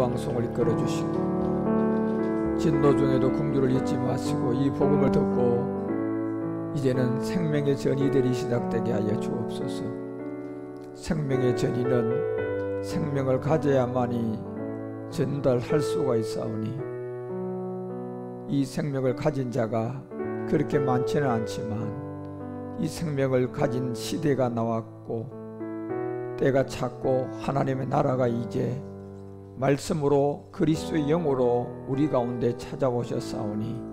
주왕송을 이끌어 주시고 진노 중에도 긍휼을 잊지 마시고 이 복음을 듣고 이제는 생명의 전이들이 시작되게 하여 주옵소서. 생명의 전이는 생명을 가져야만이 전달할 수가 있사오니 이 생명을 가진 자가 그렇게 많지는 않지만 이 생명을 가진 시대가 나왔고 때가 찼고 하나님의 나라가 이제 말씀으로 그리스도의 영으로 우리 가운데 찾아오셨사오니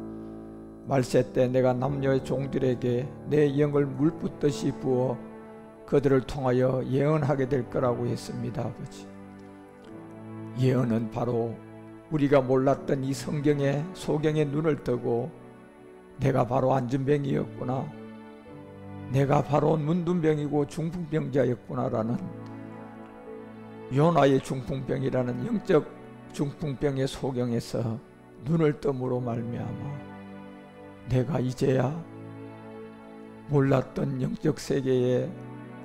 말세 때 내가 남녀의 종들에게 내 영을 물 붓듯이 부어 그들을 통하여 예언하게 될 거라고 했습니다. 아버지, 예언은 바로 우리가 몰랐던 이 성경의 소경의 눈을 뜨고 내가 바로 안전병이었구나, 내가 바로 문둥병이고 중풍병자였구나라는 요나의 중풍병이라는 영적 중풍병의 소경에서 눈을 뜸으로 말미암아 내가 이제야 몰랐던 영적 세계의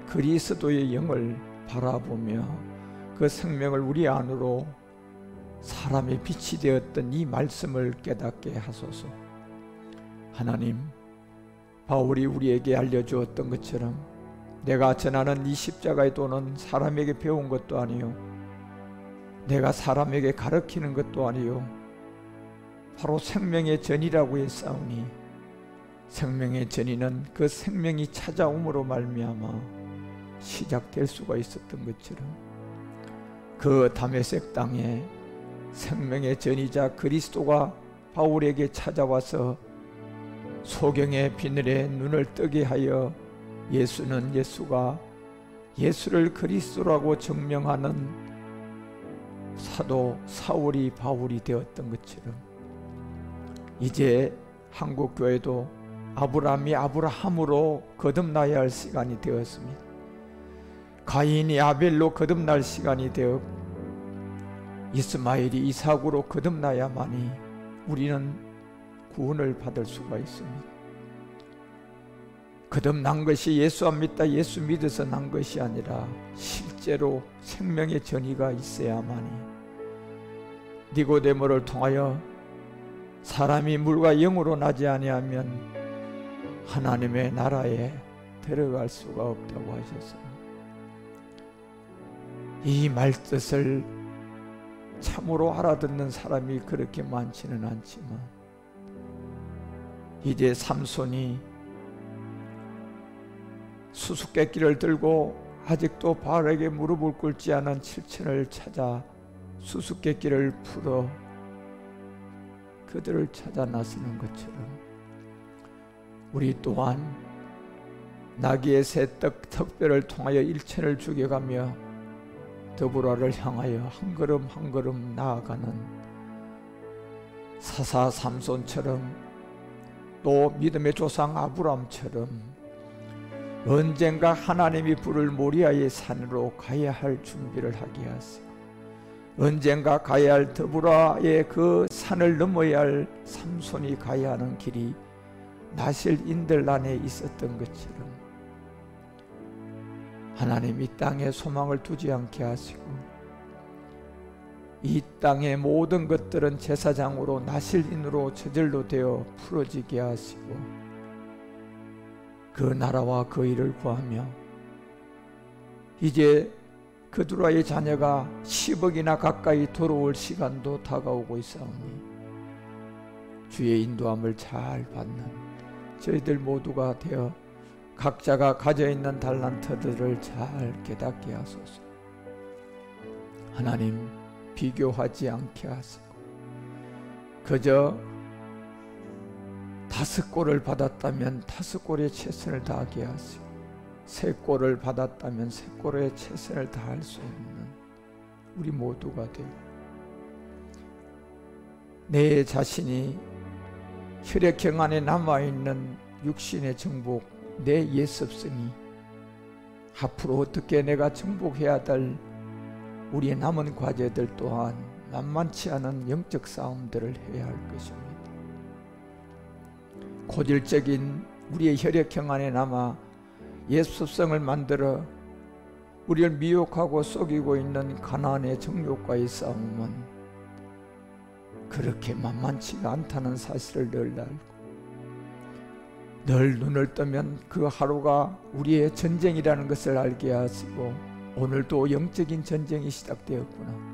그리스도의 영을 바라보며 그 생명을 우리 안으로 사람의 빛이 되었던 이 말씀을 깨닫게 하소서. 하나님, 바울이 우리에게 알려주었던 것처럼 내가 전하는 이 십자가의 도는 사람에게 배운 것도 아니요 내가 사람에게 가르치는 것도 아니요 바로 생명의 전이라고 했사오니 생명의 전이는 그 생명이 찾아옴으로 말미암아 시작될 수가 있었던 것처럼 그 다메섹 땅에 생명의 전이자 그리스도가 바울에게 찾아와서 소경의 비늘에 눈을 뜨게 하여 예수는 예수가 예수를 그리스도라고 증명하는 사도 사울이 바울이 되었던 것처럼 이제 한국교회도 아브라함이 아브라함으로 거듭나야 할 시간이 되었습니다. 가인이 아벨로 거듭날 시간이 되어 이스마엘이 이삭으로 거듭나야만이 우리는 구원을 받을 수가 있습니다. 거듭난 것이 예수 안 믿다 예수 믿어서 난 것이 아니라 실제로 생명의 전이가 있어야만이 니고데모를 통하여 사람이 물과 영으로 나지 아니하면 하나님의 나라에 들어갈 수가 없다고 하셨습니다. 이 말뜻을 참으로 알아듣는 사람이 그렇게 많지는 않지만 이제 삼손이 수수께끼를 들고 아직도 바알에게 무릎을 꿇지 않은 7천을 찾아 수수께끼를 풀어 그들을 찾아 나서는 것처럼 우리 또한 나귀의 새 턱뼈를 통하여 1천을 죽여가며 더불어를 향하여 한 걸음 한 걸음 나아가는 사사 삼손처럼 또 믿음의 조상 아브람처럼 언젠가 하나님이 부를 모리아의 산으로 가야 할 준비를 하게 하시고 언젠가 가야 할 더불어의 그 산을 넘어야 할 삼손이 가야 하는 길이 나실 인들란에 있었던 것처럼 하나님 이 땅에 소망을 두지 않게 하시고 이 땅의 모든 것들은 제사장으로 나실인으로 저절로 되어 풀어지게 하시고 그 나라와 그 일을 구하며 이제 그두라의 자녀가 10억이나 가까이 돌아올 시간도 다가오고 있사오니 주의 인도함을 잘 받는 저희들 모두가 되어 각자가 가져있는 달란트들을 잘 깨닫게 하소서. 하나님, 비교하지 않게 하시고 그저 5골을 받았다면 5골의 최선을 다하게 하시고 3골을 받았다면 3골의 최선을 다할 수 있는 우리 모두가 되고 내 자신이 혈액형 안에 남아있는 육신의 정복 내 옛습성이 앞으로 어떻게 내가 정복해야 될 우리의 남은 과제들 또한 만만치 않은 영적 싸움들을 해야 할 것입니다. 고질적인 우리의 혈액형 안에 남아 옛습성을 만들어 우리를 미혹하고 속이고 있는 가나안의 정욕과의 싸움은 그렇게 만만치가 않다는 사실을 늘 알고, 늘 눈을 뜨면 그 하루가 우리의 전쟁이라는 것을 알게 하시고, 오늘도 영적인 전쟁이 시작되었구나.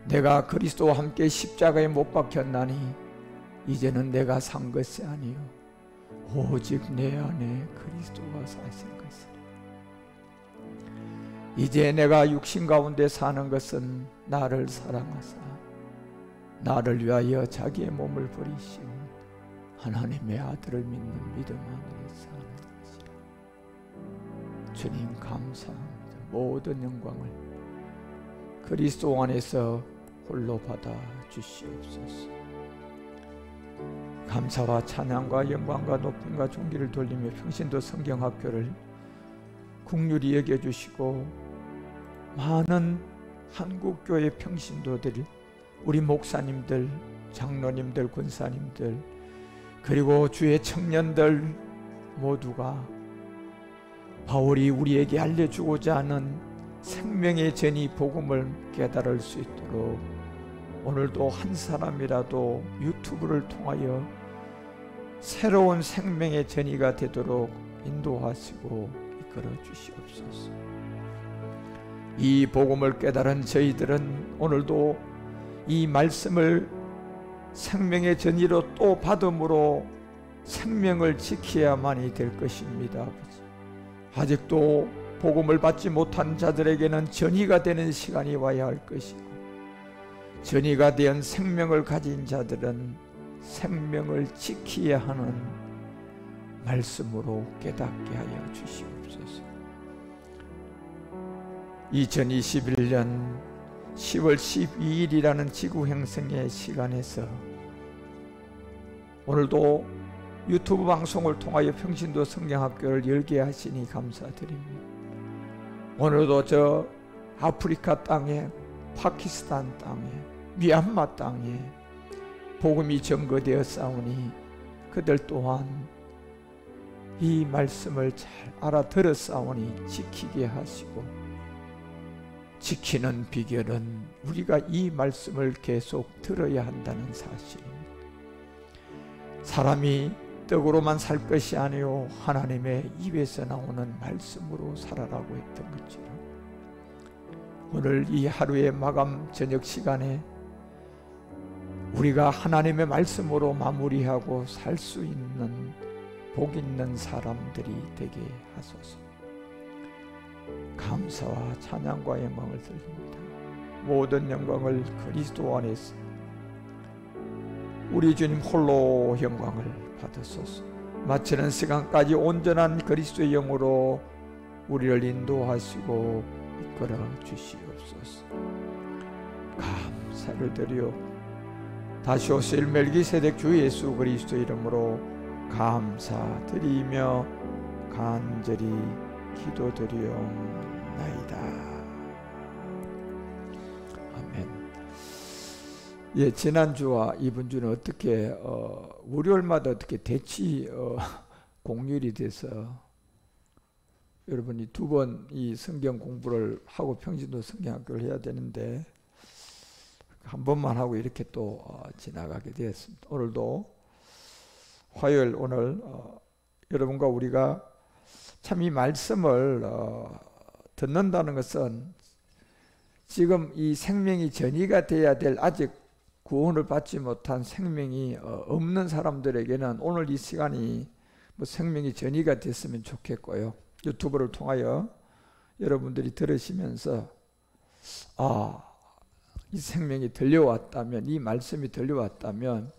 내가 그리스도와 함께 십자가에 못 박혔나니 이제는 내가 산 것이 아니요 오직 내 안에 그리스도가 사신 것이라. 이제 내가 육신 가운데 사는 것은 나를 사랑하사 나를 위하여 자기의 몸을 버리신 하나님의 아들을 믿는 믿음 안에 사는 것이라. 주님 감사합니다. 모든 영광을 그리스도 안에서 홀로 받아 주시옵소서. 감사와 찬양과 영광과 높임과 존귀를 돌리며 평신도 성경학교를 국률이 여겨주시고, 많은 한국교회 평신도들, 우리 목사님들, 장로님들, 권사님들, 그리고 주의 청년들 모두가 바울이 우리에게 알려주고자 하는 생명의 전이 복음을 깨달을 수 있도록 오늘도 한 사람이라도 유튜브를 통하여 새로운 생명의 전이가 되도록 인도하시고 이끌어 주시옵소서. 이 복음을 깨달은 저희들은 오늘도 이 말씀을 생명의 전이로 또 받음으로 생명을 지켜야만이 될 것입니다. 아버지, 아직도 복음을 받지 못한 자들에게는 전이가 되는 시간이 와야 할 것이고, 전이가 된 생명을 가진 자들은 생명을 지켜야 하는 말씀으로 깨닫게 하여 주시옵소서. 2021년 10월 12일이라는 지구행성의 시간에서 오늘도 유튜브 방송을 통하여 평신도 성경학교를 열게 하시니 감사드립니다. 오늘도 저 아프리카 땅에, 파키스탄 땅에, 미얀마 땅에 복음이 전거되어 싸우니 그들 또한 이 말씀을 잘 알아들어 싸우니 지키게 하시고, 지키는 비결은 우리가 이 말씀을 계속 들어야 한다는 사실입니다. 사람이 떡으로만 살 것이 아니요 하나님의 입에서 나오는 말씀으로 살아라고 했던 것처럼, 오늘 이 하루의 마감 저녁 시간에 우리가 하나님의 말씀으로 마무리하고 살 수 있는 복 있는 사람들이 되게 하소서. 감사와 찬양과 영광을 드립니다. 모든 영광을 그리스도 안에서 우리 주님 홀로 영광을 받으소서. 마치는 시간까지 온전한 그리스도의 영으로 우리를 인도하시고 이끌어 주시옵소서. 감사를 드려 다시 오실 멜기세덱 주 예수 그리스도 이름으로 감사드리며 간절히 기도드리옵나이다. 아멘. 예, 지난주와 이번 주는 어떻게 월요일마다 어떻게 대치 공휴일이 돼서 여러분이 두 번 이 성경 공부를 하고 평신도 성경학교를 해야 되는데 한 번만 하고 이렇게 또 지나가게 되었습니다. 오늘도 화요일 오늘 여러분과 우리가 참 이 말씀을 듣는다는 것은 지금 이 생명이 전이가 돼야 될 아직 구원을 받지 못한 생명이 없는 사람들에게는 오늘 이 시간이 뭐 생명이 전이가 됐으면 좋겠고요. 유튜브를 통하여 여러분들이 들으시면서 이 생명이 들려왔다면, 이 말씀이 들려왔다면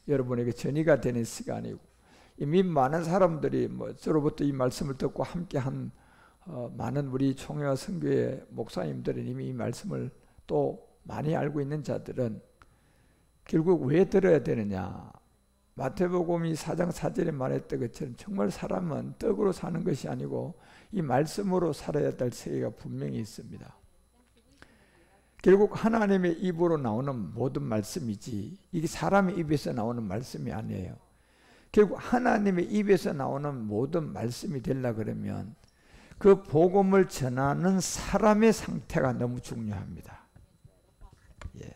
여러분에게 전이가 되는 시간이고, 이미 많은 사람들이 저로부터 이 말씀을 듣고 함께한 많은 우리 총회와 선교회 목사님들은 이미 이 말씀을 또 많이 알고 있는 자들은 결국 왜 들어야 되느냐, 마태복음이 4장 4절에 말했던 것처럼 정말 사람은 떡으로 사는 것이 아니고 이 말씀으로 살아야 될 세계가 분명히 있습니다. 결국 하나님의 입으로 나오는 모든 말씀이지 이게 사람의 입에서 나오는 말씀이 아니에요. 결국 하나님의 입에서 나오는 모든 말씀이 되려 그러면 그 복음을 전하는 사람의 상태가 너무 중요합니다. 예.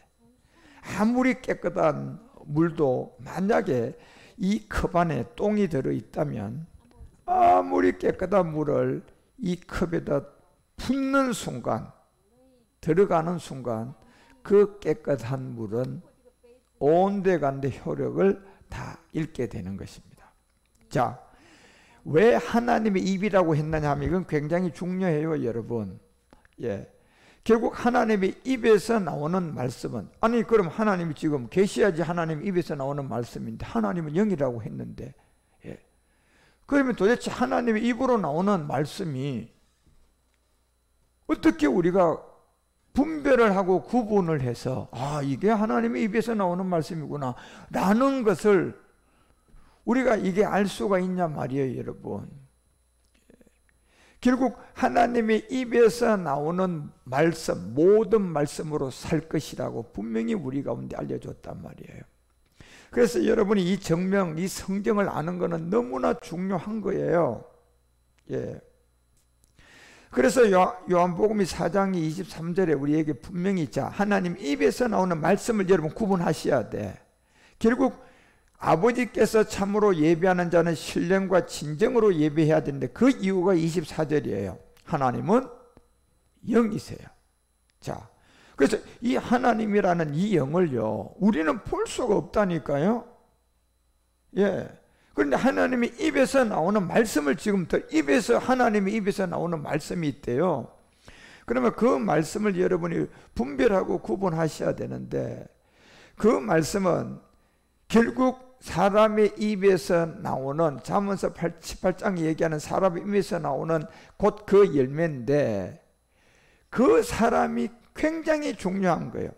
아무리 깨끗한 물도 만약에 이 컵 안에 똥이 들어있다면 아무리 깨끗한 물을 이 컵에다 붓는 순간, 들어가는 순간 그 깨끗한 물은 온데간데 효력을 다 잃게 되는 것입니다. 자, 왜 하나님의 입이라고 했느냐 하면 이건 굉장히 중요해요, 여러분. 예. 결국 하나님의 입에서 나오는 말씀은, 아니 그럼 하나님이 지금 계셔야지 하나님 입에서 나오는 말씀인데 하나님은 영이라고 했는데, 예. 그러면 도대체 하나님의 입으로 나오는 말씀이 어떻게 우리가 분별을 하고 구분을 해서 이게 하나님의 입에서 나오는 말씀이구나 라는 것을 우리가 이게 알 수가 있냐 말이에요, 여러분. 결국 하나님의 입에서 나오는 말씀, 모든 말씀으로 살 것이라고 분명히 우리 가운데 알려줬단 말이에요. 그래서 여러분이 이 정명, 이 성경을 아는 것은 너무나 중요한 거예요. 예. 그래서 요한복음 4장 23절에 우리에게 분명히 하나님 입에서 나오는 말씀을 여러분 구분하셔야 돼. 결국 아버지께서 참으로 예배하는 자는 신령과 진정으로 예배해야 되는데 그 이유가 24절이에요. 하나님은 영이세요. 자, 그래서 이 하나님이라는 이 영을요, 우리는 볼 수가 없다니까요. 예. 그런데 하나님의 입에서 나오는 말씀을 지금 하나님의 입에서 나오는 말씀이 있대요. 그러면 그 말씀을 여러분이 분별하고 구분하셔야 되는데, 그 말씀은 결국 사람의 입에서 나오는, 잠언서 18장에 얘기하는 사람의 입에서 나오는 곧 그 열매인데, 그 사람이 굉장히 중요한 거예요.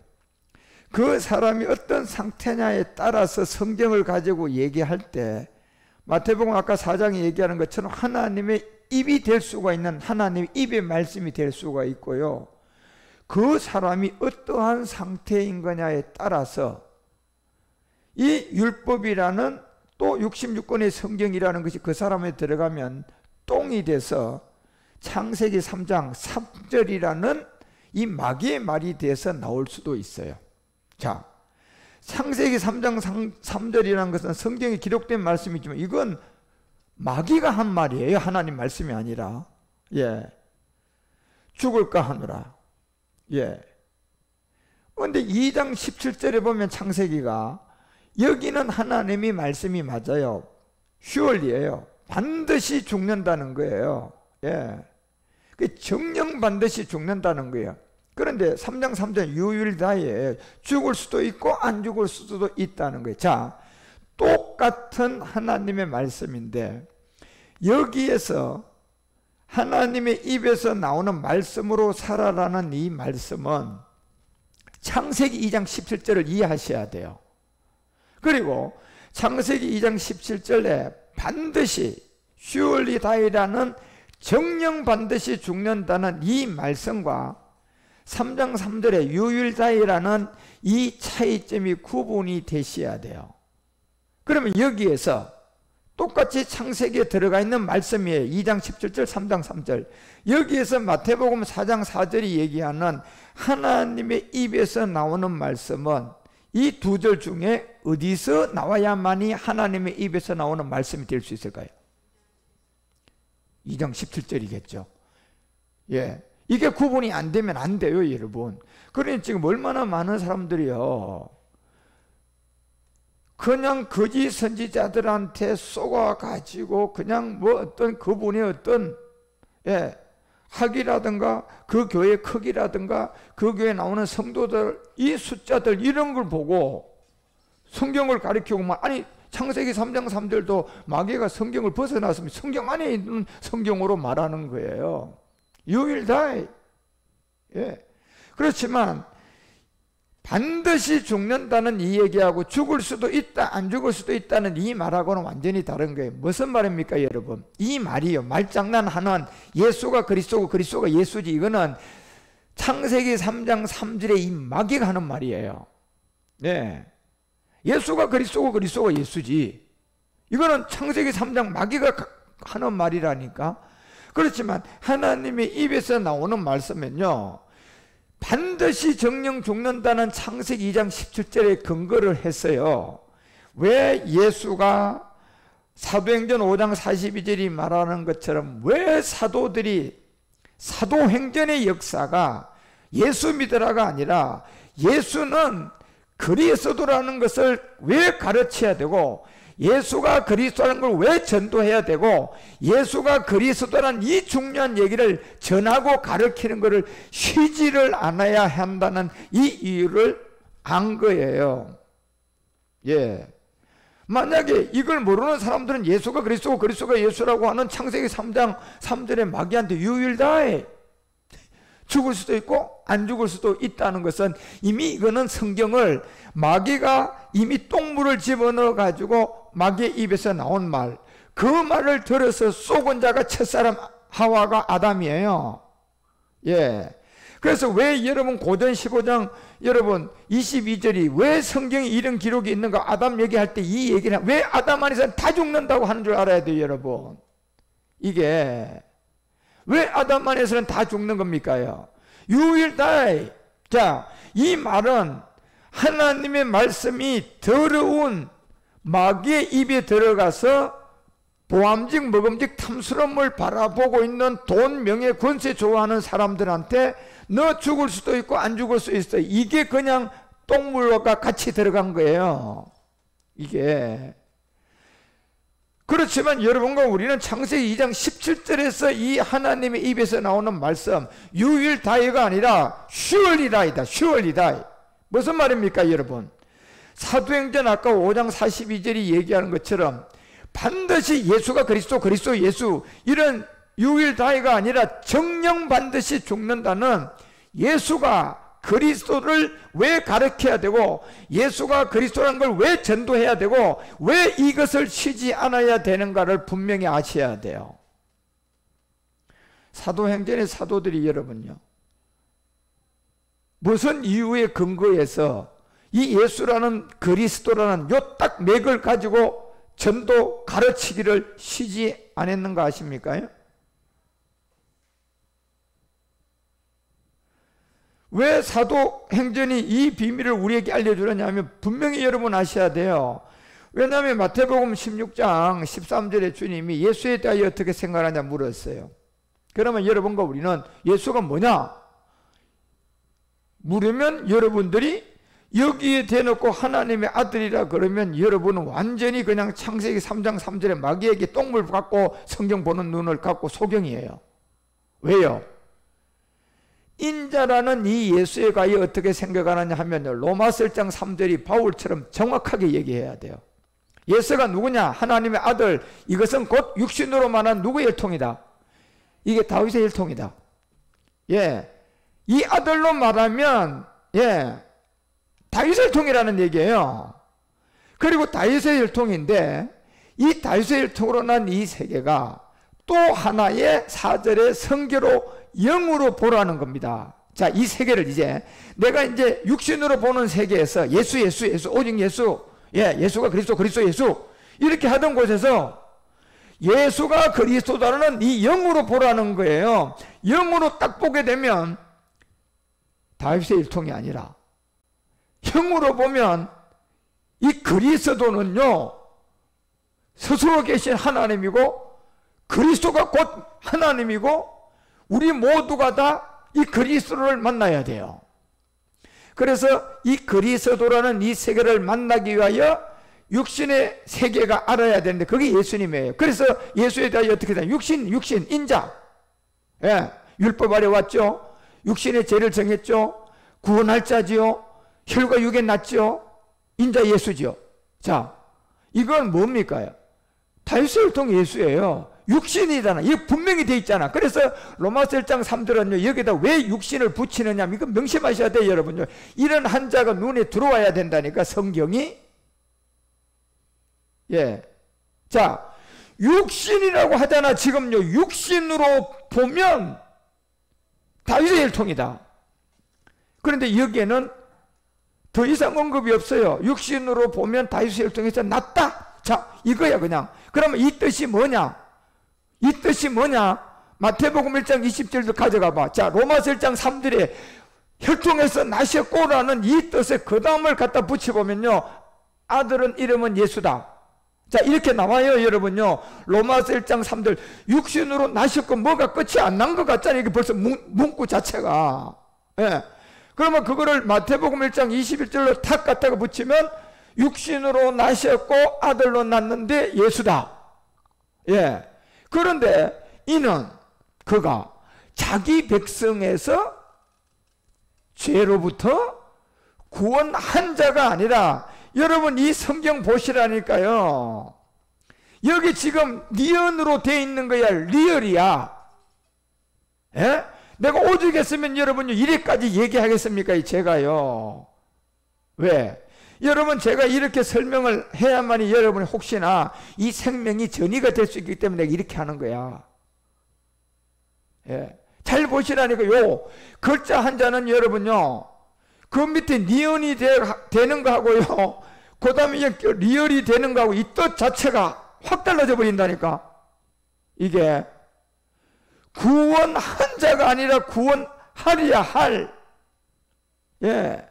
그 사람이 어떤 상태냐에 따라서 성경을 가지고 얘기할 때, 마태복음 아까 4장에 얘기하는 것처럼 하나님의 입이 될 수가 있는, 하나님의 입의 말씀이 될 수가 있고요, 그 사람이 어떠한 상태인 거냐에 따라서 이 율법이라는 또 66권의 성경이라는 것이 그 사람에 들어가면 똥이 돼서 창세기 3장 3절이라는 이 마귀의 말이 돼서 나올 수도 있어요. 자, 창세기 3장 3절이라는 것은 성경에 기록된 말씀이지만 이건 마귀가 한 말이에요. 하나님 말씀이 아니라. 예. 죽을까 하노라. 예. 그런데 2장 17절에 보면 창세기가 여기는 하나님이 말씀이 맞아요. 슈얼리예요. 반드시 죽는다는 거예요. 예. 그 정령 반드시 죽는다는 거예요. 그런데 3장 3절 유일다에 죽을 수도 있고 안 죽을 수도 있다는 거예요. 자, 똑같은 하나님의 말씀인데 여기에서 하나님의 입에서 나오는 말씀으로 살아라는 이 말씀은 창세기 2장 17절을 이해하셔야 돼요. 그리고 창세기 2장 17절에 반드시 surely die라는 정령 반드시 죽는다는 이 말씀과 3장 3절에 유일다이라는 이 차이점이 구분이 되셔야 돼요. 그러면 여기에서 똑같이 창세기에 들어가 있는 말씀이에요. 2장 17절 3장 3절. 여기에서 마태복음 4장 4절이 얘기하는 하나님의 입에서 나오는 말씀은 이 두 절 중에 어디서 나와야만이 하나님의 입에서 나오는 말씀이 될 수 있을까요? 2장 17절이겠죠. 예. 이게 구분이 안 되면 안 돼요, 여러분. 그러니 지금 얼마나 많은 사람들이요, 그냥 거짓 선지자들한테 속아가지고 그냥 뭐 어떤 그분의 어떤 학이라든가 그 교회 크기라든가 그 교회에 나오는 성도들 이 숫자들 이런 걸 보고 성경을 가리키고만, 아니 창세기 3장 3절도 마귀가 성경을 벗어났으면 성경 안에 있는 성경으로 말하는 거예요. You will die. 예. 그렇지만 반드시 죽는다는 이 얘기하고 죽을 수도 있다, 안 죽을 수도 있다는 이 말하고는 완전히 다른 거예요. 무슨 말입니까, 여러분? 이 말이요, 말장난하는 예수가 그리스도고 그리스도가 예수지, 이거는 창세기 3장 3절에 이 마귀가 하는 말이에요. 네. 예수가 그리스도고 그리스도가 예수지, 이거는 창세기 3장 마귀가 하는 말이라니까. 그렇지만 하나님의 입에서 나오는 말씀은요, 반드시 정령 죽는다는 창세기 2장 17절에 근거를 했어요. 왜 예수가 사도행전 5장 42절이 말하는 것처럼 왜 사도들이 사도행전의 역사가 예수 믿으라가 아니라 예수는 그리스도라는 것을 왜 가르쳐야 되고, 예수가 그리스도라는 걸 왜 전도해야 되고, 예수가 그리스도라는 이 중요한 얘기를 전하고 가르치는 것을 쉬지를 않아야 한다는 이 이유를 안 거예요. 예. 만약에 이걸 모르는 사람들은 예수가 그리스도고 그리스도가 예수라고 하는 창세기 3장 3절의 마귀한테 You will die, 죽을 수도 있고 안 죽을 수도 있다는 것은 이미 이거는 성경을 마귀가 이미 똥물을 집어넣어 가지고 마귀의 입에서 나온 말, 그 말을 들어서 쏘은 자가 첫사람 하와가 아담이에요. 예. 그래서 왜 여러분 고전 15장 여러분 22절이 왜 성경에 이런 기록이 있는가, 아담 얘기할 때 이 얘기를 왜 아담 안에서는 다 죽는다고 하는 줄 알아야 돼요. 여러분, 이게 왜 아담 안에서는 다 죽는 겁니까요? You will die. 자, 이 말은 하나님의 말씀이 더러운 마귀의 입에 들어가서 보암직 먹음직 탐스러운 걸 바라보고 있는 돈, 명예, 권세 좋아하는 사람들한테 너 죽을 수도 있고 안 죽을 수 있어, 이게 그냥 똥물과 같이 들어간 거예요. 이게. 그렇지만 여러분과 우리는 창세기 2장 17절에서 이 하나님의 입에서 나오는 말씀 You will die가 아니라 surely die다. surely die. 무슨 말입니까 여러분? 사도행전 아까 5장 42절이 얘기하는 것처럼 반드시 예수가 그리스도, 그리스도 예수, 이런 You will die가 아니라 정령 반드시 죽는다는, 예수가 그리스도를 왜 가르쳐야 되고, 예수가 그리스도라는 걸 왜 전도해야 되고, 왜 이것을 쉬지 않아야 되는가를 분명히 아셔야 돼요. 사도행전의 사도들이 여러분요, 무슨 이유에 근거해서 이 예수라는 그리스도라는 요 딱 맥을 가지고 전도 가르치기를 쉬지 않았는가 아십니까? 왜 사도행전이 이 비밀을 우리에게 알려주느냐 하면 분명히 여러분 아셔야 돼요. 왜냐하면 마태복음 16장 13절에 주님이 예수에 대하여 어떻게 생각하냐 물었어요. 그러면 여러분과 우리는 예수가 뭐냐 물으면 여러분들이 여기에 대놓고 하나님의 아들이라 그러면 여러분은 완전히 그냥 창세기 3장 3절에 마귀에게 똥물 갖고 성경 보는 눈을 갖고 소경이에요. 왜요? 인자라는 이 예수에 관해 어떻게 생각하느냐 하면 로마서 1장 3절이 바울처럼 정확하게 얘기해야 돼요. 예수가 누구냐? 하나님의 아들. 이것은 곧 육신으로 말한 누구의 혈통이다? 이게 다윗의 혈통이다. 예, 이 아들로 말하면 예, 다윗의 혈통이라는 얘기예요. 그리고 다윗의 혈통인데 이 다윗의 혈통으로 난 이 세계가 또 하나의 4절의 성계로 영으로 보라는 겁니다. 자, 이 세계를 이제 내가 이제 육신으로 보는 세계에서 예수 오직 예수, 예, 예수가 그리스도, 그리스도 예수 이렇게 하던 곳에서 예수가 그리스도라는 이 영으로 보라는 거예요. 영으로 딱 보게 되면 다윗의 일통이 아니라 영으로 보면 이 그리스도는요 스스로 계신 하나님이고 그리스도가 곧 하나님이고 우리 모두가 다 이 그리스도를 만나야 돼요. 그래서 이 그리스도라는 이 세계를 만나기 위하여 육신의 세계가 알아야 되는데 그게 예수님이에요. 그래서 예수에 대하여 어떻게 되냐? 육신, 인자. 예, 율법 아래 왔죠. 육신의 죄를 정했죠. 구원할 자지요. 혈과 육에 났죠. 인자 예수죠. 자, 이건 뭡니까? 다윗의 혈통 예수예요. 육신이잖아. 이게 분명히 돼 있잖아. 그래서 로마서 1장 3절은요 여기다 왜 육신을 붙이느냐, 이거 명심하셔야 돼요 여러분요. 이런 한자가 눈에 들어와야 된다니까 성경이. 예, 자, 육신이라고 하잖아. 지금요 육신으로 보면 다윗의 혈통이다. 그런데 여기에는 더 이상 언급이 없어요. 육신으로 보면 다윗의 혈통에서 낫다. 자, 이거야 그냥. 그러면 이 뜻이 뭐냐? 이 뜻이 뭐냐? 마태복음 1장 20절도 가져가 봐. 자, 로마서 1장 3절에 혈통에서 나셨고라는 이 뜻에 그 다음을 갖다 붙여보면요, 아들은 이름은 예수다. 자, 이렇게 나와요, 여러분요. 로마서 1장 3절, 육신으로 나셨고 뭐가 끝이 안 난 것 같잖아요. 이게 벌써 문구 자체가. 예. 그러면 그거를 마태복음 1장 21절로 탁 갖다가 붙이면 육신으로 나셨고 아들로 낳는데 예수다. 예. 그런데 이는 그가 자기 백성에서 죄로부터 구원한 자가 아니라, 여러분 이 성경 보시라니까요. 여기 지금 리언으로 되어 있는 거야. 리얼이야. 예? 내가 오죽했으면 여러분요 이래까지 얘기하겠습니까? 제가요. 왜? 여러분 제가 이렇게 설명을 해야만이 여러분이 혹시나 이 생명이 전이가 될 수 있기 때문에 내가 이렇게 하는 거야. 예. 잘 보시라니까요. 글자 한자는 여러분요, 그 밑에 니언이 되는 거하고요, 그 다음에 리얼이 되는 거하고 이 뜻 자체가 확 달라져 버린다니까. 이게 구원한 자가 아니라 구원하리야 할. 예.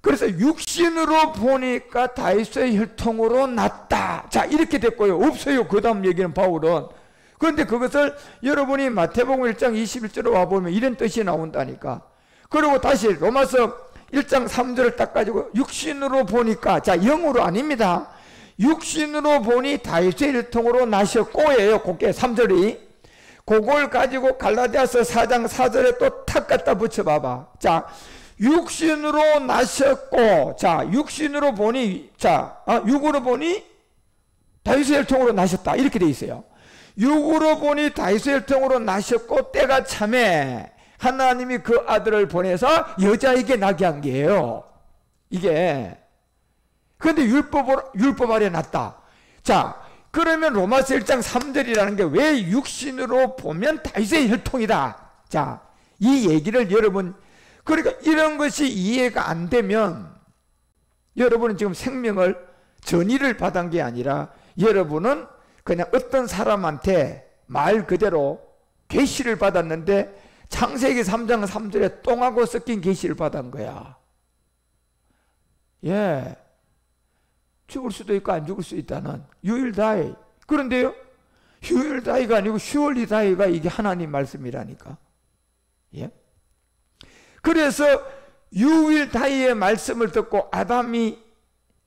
그래서 육신으로 보니까 다윗의 혈통으로 났다. 자, 이렇게 됐고요. 없어요. 그 다음 얘기는 바울은. 그런데 그것을 여러분이 마태복음 1장 21절에 와보면 이런 뜻이 나온다니까. 그리고 다시 로마서 1장 3절을 딱 가지고 육신으로 보니까, 자, 영으로 아닙니다. 육신으로 보니 다윗의 혈통으로 나셨고예요. 그게 3절이. 그걸 가지고 갈라디아서 4장 4절에 또 탁 갖다 붙여봐봐. 자, 육신으로 나셨고, 자, 육신으로 보니, 자, 육으로 보니 다윗의 혈통으로 나셨다. 이렇게 돼 있어요. 육으로 보니 다윗의 혈통으로 나셨고 때가 참에 하나님이 그 아들을 보내서 여자에게 나게 한 게예요. 이게. 그런데 율법 아래 났다. 자, 그러면 로마서 1장 3절이라는 게 왜 육신으로 보면 다윗의 혈통이다. 자, 이 얘기를 여러분, 그러니까 이런 것이 이해가 안 되면 여러분은 지금 생명을 전이를 받은 게 아니라 여러분은 그냥 어떤 사람한테 말 그대로 계시를 받았는데 창세기 3장 3절에 똥하고 섞인 계시를 받은 거야. 예. 죽을 수도 있고 안 죽을 수 있다는 You will die. 그런데요, You will die가 아니고 surely die가 이게 하나님 말씀이라니까. 예. 그래서 You will die의 말씀을 듣고 아담이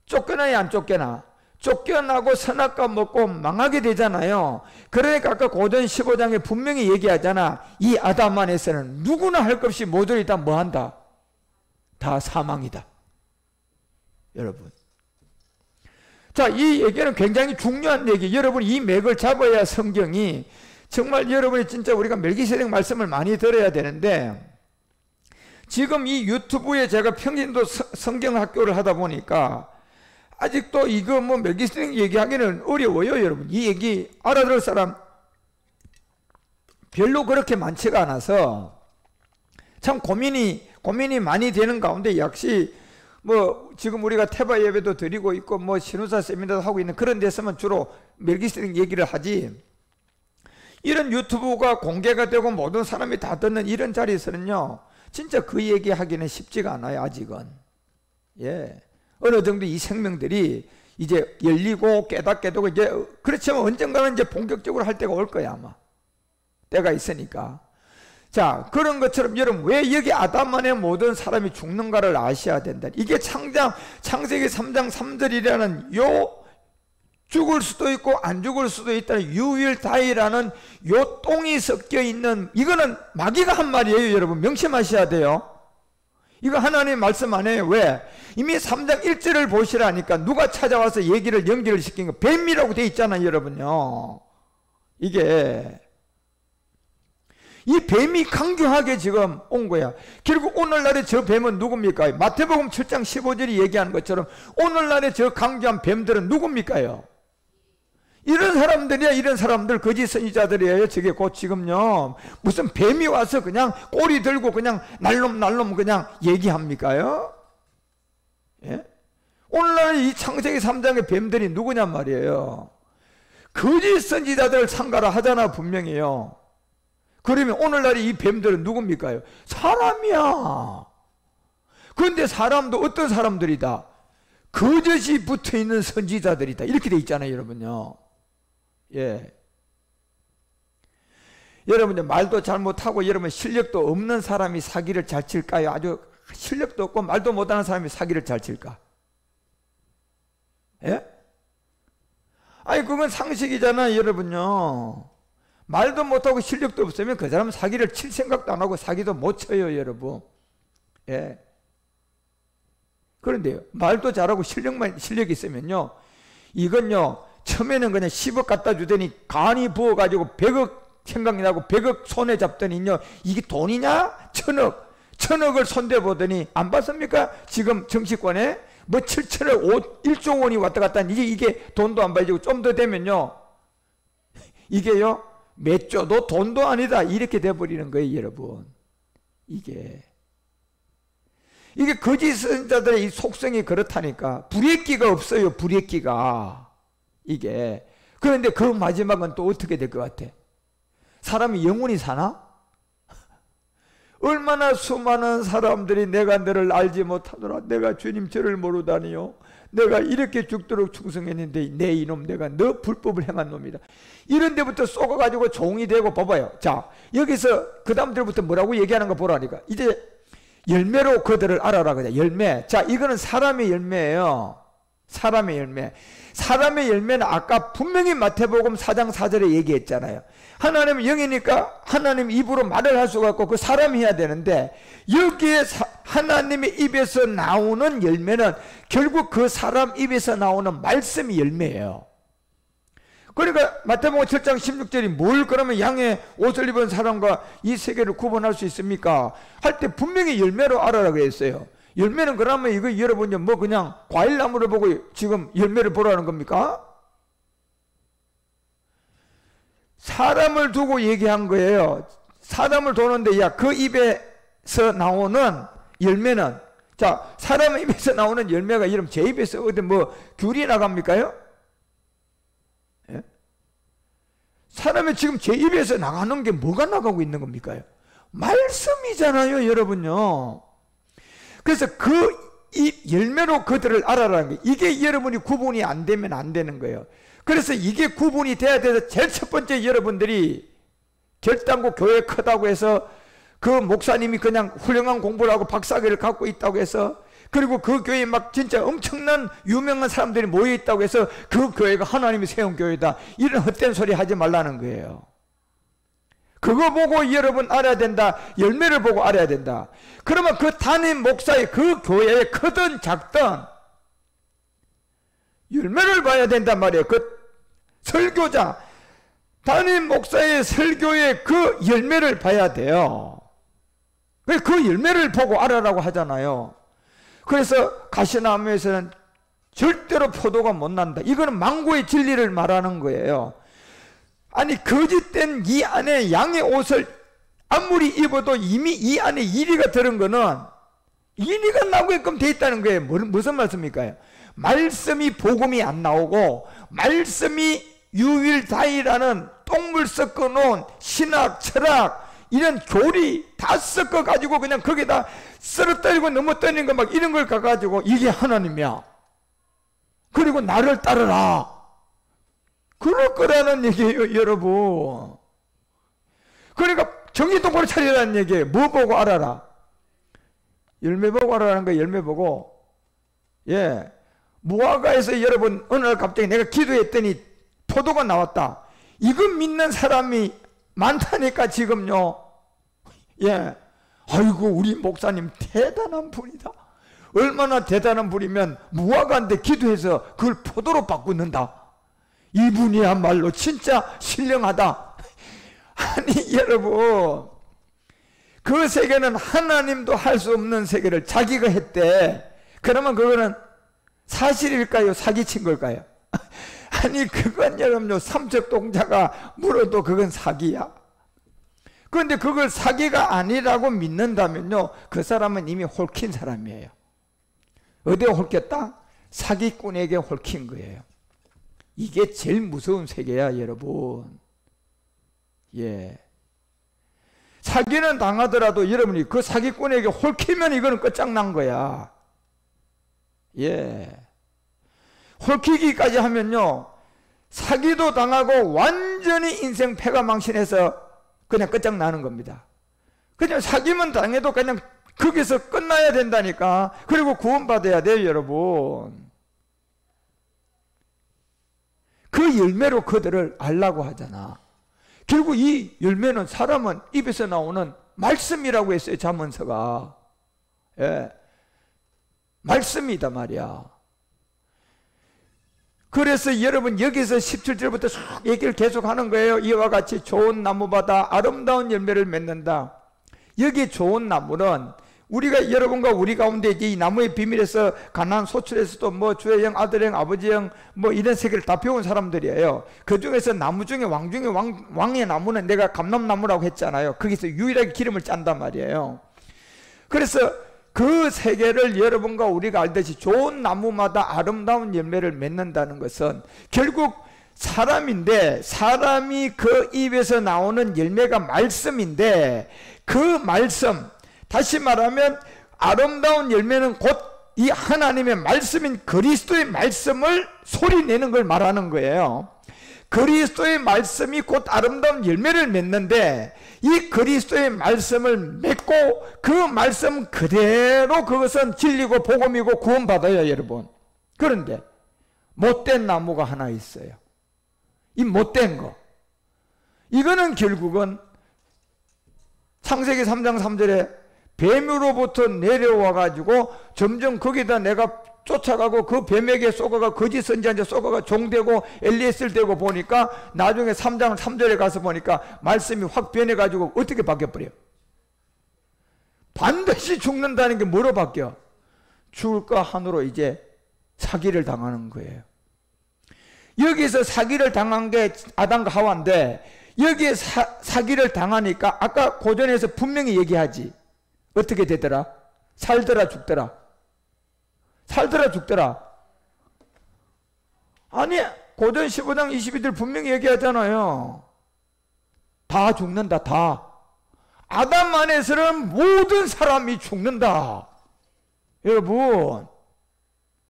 쫓겨나야 안 쫓겨나? 쫓겨나고 선악과 먹고 망하게 되잖아요. 그러니까 아까 고전 15장에 분명히 얘기하잖아. 이 아담 안에서는 누구나 할 것 없이 모두를 다 뭐한다? 다 사망이다. 여러분. 자, 이 얘기는 굉장히 중요한 얘기. 여러분 이 맥을 잡아야 성경이 정말 여러분이 진짜 우리가 멜기세덱 말씀을 많이 들어야 되는데, 지금 이 유튜브에 제가 평신도 성경학교를 하다 보니까 아직도 이거 뭐 멜기세덱 얘기하기는 어려워요. 여러분 이 얘기 알아들을 사람 별로 그렇게 많지가 않아서 참 고민이 많이 되는 가운데, 역시 뭐 지금 우리가 태바 예배도 드리고 있고 뭐 신우사 세미나도 하고 있는 그런 데서만 주로 멜기세덱 얘기를 하지, 이런 유튜브가 공개가 되고 모든 사람이 다 듣는 이런 자리에서는요 진짜 그 얘기하기는 쉽지가 않아요. 아직은. 예. 어느 정도 이 생명들이 이제 열리고 깨닫게 되고, 이제 그렇지만 언젠가는 이제 본격적으로 할 때가 올 거야. 아마 때가 있으니까. 자, 그런 것처럼 여러분 왜 여기 아담 안에 모든 사람이 죽는가를 아셔야 된다. 이게 창세기 3장 3절이라는 요 죽을 수도 있고 안 죽을 수도 있다는 You will die라는 요 똥이 섞여 있는, 이거는 마귀가 한 말이에요. 여러분 명심하셔야 돼요. 이거 하나님 말씀 안 해요. 왜? 이미 3장 1절을 보시라니까. 누가 찾아와서 얘기를 연결을 시킨 거 뱀이라고 돼 있잖아요. 여러분요. 이게 이 뱀이 강경하게 지금 온 거야. 결국 오늘날의 저 뱀은 누굽니까? 마태복음 7장 15절이 얘기하는 것처럼 오늘날의 저 강경한 뱀들은 누굽니까요? 이런 사람들이야. 이런 사람들 거짓 선지자들이에요. 저게 곧 지금요 무슨 뱀이 와서 그냥 꼬리 들고 그냥 날놈 그냥 얘기합니까요? 예? 오늘날 이 창세기 3장의 뱀들이 누구냔 말이에요. 거짓 선지자들을 참가라 하잖아. 분명히요. 그러면 오늘날 이 뱀들은 누굽니까? 사람이야. 그런데 사람도 어떤 사람들이다? 거짓이 붙어있는 선지자들이다. 이렇게 돼 있잖아요, 여러분요. 예. 여러분, 말도 잘못하고 여러분 실력도 없는 사람이 사기를 잘 칠까요? 아주 실력도 없고 말도 못하는 사람이 사기를 잘 칠까? 예? 아니, 그건 상식이잖아요, 여러분요. 말도 못하고 실력도 없으면 그 사람은 사기를 칠 생각도 안 하고 사기도 못 쳐요, 여러분. 예. 그런데요, 말도 잘하고 실력이 있으면요, 이건요, 처음에는 그냥 10억 갖다 주더니 간이 부어가지고 100억 생각이 나고 100억 손에 잡더니요, 이게 돈이냐? 1000억을 손대 보더니 안 봤습니까? 지금 정치권에 뭐 7천억 1조 원이 왔다 갔다 하니 이게 돈도 안 봐지고 좀 더 되면요, 이게요, 몇 조도 돈도 아니다. 이렇게 돼버리는 거예요, 여러분. 이게 거짓 선지자들의 이 속성이 그렇다니까. 불의 끼가 없어요, 불의 끼가. 이게. 그런데 그 마지막은 또 어떻게 될 것 같아? 사람이 영원히 사나? 얼마나 수많은 사람들이 내가 너를 알지 못하더라, 내가 주님 저를 모르다니요, 내가 이렇게 죽도록 충성했는데 내 이놈, 내가 너 불법을 행한 놈이다, 이런 데부터 쏘아가지고 종이 되고. 봐봐요. 자, 여기서 그 다음들부터 뭐라고 얘기하는 거 보라니까. 이제 열매로 그들을 알아라. 그냥 열매. 자, 이거는 사람의 열매예요. 사람의 열매. 사람의 열매는 아까 분명히 마태복음 4장 4절에 얘기했잖아요. 하나님은 영이니까 하나님 입으로 말을 할 수가 없고 그 사람이 해야 되는데, 여기에 하나님의 입에서 나오는 열매는 결국 그 사람 입에서 나오는 말씀이 열매예요. 그러니까 마태복음 7장 16절이 뭘 그러면 양의 옷을 입은 사람과 이 세계를 구분할 수 있습니까? 할 때 분명히 열매로 알아라 그랬어요. 열매는 그러면 이거 여러분이 뭐 그냥 과일나무를 보고 지금 열매를 보라는 겁니까? 사람을 두고 얘기한 거예요. 사람을 두는데, 야, 그 입에서 나오는 열매는, 자, 사람의 입에서 나오는 열매가 이러면 제 입에서 어디 뭐 귤이 나갑니까요? 예? 사람이 지금 제 입에서 나가는 게 뭐가 나가고 있는 겁니까? 말씀이잖아요, 여러분요. 그래서 그 이 열매로 그들을 알아라는 거예요. 이게 여러분이 구분이 안 되면 안 되는 거예요. 그래서 이게 구분이 돼야 돼서 제일 첫 번째, 여러분들이 결단고 교회 크다고 해서 그 목사님이 그냥 훌륭한 공부를 하고 박사학위를 갖고 있다고 해서, 그리고 그 교회에 막 진짜 엄청난 유명한 사람들이 모여 있다고 해서 그 교회가 하나님이 세운 교회다, 이런 헛된 소리 하지 말라는 거예요. 그거 보고 여러분 알아야 된다. 열매를 보고 알아야 된다. 그러면 그 담임 목사의 그 교회에 크든 작든 열매를 봐야 된단 말이에요. 그 설교자, 담임 목사의 설교의 그 열매를 봐야 돼요. 그 열매를 보고 알아라고 하잖아요. 그래서 가시나무에서는 절대로 포도가 못 난다. 이거는 망고의 진리를 말하는 거예요. 아니, 거짓된 이 안에 양의 옷을 아무리 입어도 이미 이 안에 이리가 들은 거는 이리가 나오게끔 돼 있다는 거예요. 무슨 말씀입니까? 말씀이 복음이 안 나오고, 말씀이 유일다이라는 똥물 섞어 놓은 신학, 철학, 이런 교리 다 섞어 가지고 그냥 거기다 쓰러뜨리고 넘어뜨리는 거 막 이런 걸 가가지고 이게 하나님이야, 그리고 나를 따르라, 그럴 거라는 얘기예요, 여러분. 그러니까 정신 똑바로 차리라는 얘기예요. 뭐 보고 알아라? 열매 보고 알아라는 거예요. 열매 보고. 예. 무화과에서 여러분 어느 날 갑자기 내가 기도했더니 포도가 나왔다. 이거 믿는 사람이 많다니까 지금요. 예. 아이고, 우리 목사님 대단한 분이다. 얼마나 대단한 분이면 무화과인데 기도해서 그걸 포도로 바꾸는다. 이분이야말로 진짜 신령하다. 아니, 여러분, 그 세계는 하나님도 할 수 없는 세계를 자기가 했대. 그러면 그거는 사실일까요? 사기친 걸까요? 아니, 그건 여러분요, 삼척동자가 물어도 그건 사기야. 그런데 그걸 사기가 아니라고 믿는다면요, 그 사람은 이미 홀킨 사람이에요. 어디에 홀켰다? 사기꾼에게 홀킨 거예요. 이게 제일 무서운 세계야, 여러분. 예. 사기는 당하더라도 여러분이 그 사기꾼에게 홀키면 이거는 끝장난 거야. 예. 홀키기까지 하면요, 사기도 당하고 완전히 인생 패가망신해서 그냥 끝장나는 겁니다. 그냥 사기만 당해도 그냥 거기서 끝나야 된다니까. 그리고 구원받아야 돼요, 여러분. 그 열매로 그들을 알라고 하잖아. 결국 이 열매는 사람은 입에서 나오는 말씀이라고 했어요, 잠언서가. 예. 말씀이다 말이야. 그래서 여러분 여기서 17절부터 쭉 얘기를 계속 하는 거예요. 이와 같이 좋은 나무마다 아름다운 열매를 맺는다. 여기 좋은 나무는 우리가 여러분과 우리 가운데 이 나무의 비밀에서 가나안 소출에서도 뭐 주의 영, 아들의 영, 아버지의 영 뭐 이런 세계를 다 배운 사람들이에요. 그 중에서 나무 중에 왕 중에 왕의 나무는 내가 감람나무라고 했잖아요. 거기서 유일하게 기름을 짠단 말이에요. 그래서 그 세계를 여러분과 우리가 알듯이 좋은 나무마다 아름다운 열매를 맺는다는 것은 결국 사람인데, 사람이 그 입에서 나오는 열매가 말씀인데, 그 말씀, 다시 말하면 아름다운 열매는 곧 이 하나님의 말씀인 그리스도의 말씀을 소리내는 걸 말하는 거예요. 그리스도의 말씀이 곧 아름다운 열매를 맺는데, 이 그리스도의 말씀을 맺고 그 말씀 그대로 그것은 진리고 복음이고 구원받아요, 여러분. 그런데 못된 나무가 하나 있어요. 이 못된 거, 이거는 결국은 창세기 3장 3절에 뱀으로부터 내려와 가지고 점점 거기다 내가 쫓아가고 그 뱀에게 쏘가가 거짓 선지자한테 쏘가가 종되고 엘리에스를 되고 보니까 나중에 3장 3절에 가서 보니까 말씀이 확 변해가지고 어떻게 바뀌어버려요? 반드시 죽는다는 게 뭐로 바뀌어? 죽을까 한으로 이제 사기를 당하는 거예요. 여기서 사기를 당한 게 아담과 하와인데, 여기에 사기를 당하니까 아까 고전에서 분명히 얘기하지. 어떻게 되더라? 살더라 죽더라. 살더라 죽더라. 아니, 고전 15장 22절 분명히 얘기하잖아요. 다 죽는다. 다. 아담 안에서는 모든 사람이 죽는다. 여러분,